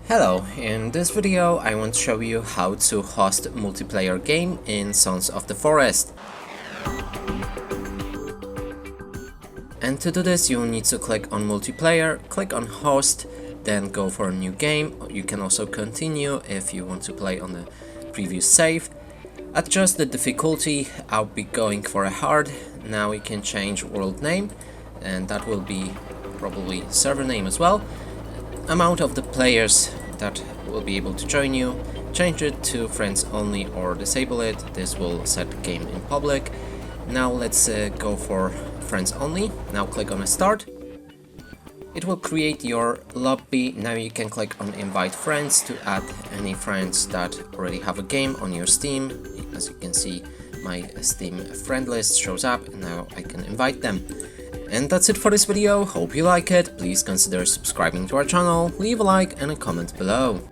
Hello, in this video I want to show you how to host a multiplayer game in Sons of the Forest. And to do this you will need to click on multiplayer, click on host, then go for a new game. You can also continue if you want to play on the previous save. Adjust the difficulty, I'll be going for a hard. Now we can change world name, and that will be probably server name as well. Amount of the players that will be able to join you, change it to friends only or disable it. This will set game in public. Now let's go for friends only. Now click on start. It will create your lobby. Now you can click on invite friends to add any friends that already have a game on your Steam. As you can see, my Steam friend list shows up and now I can invite them. And that's it for this video. Hope you like it. Please consider subscribing to our channel, leave a like and a comment below.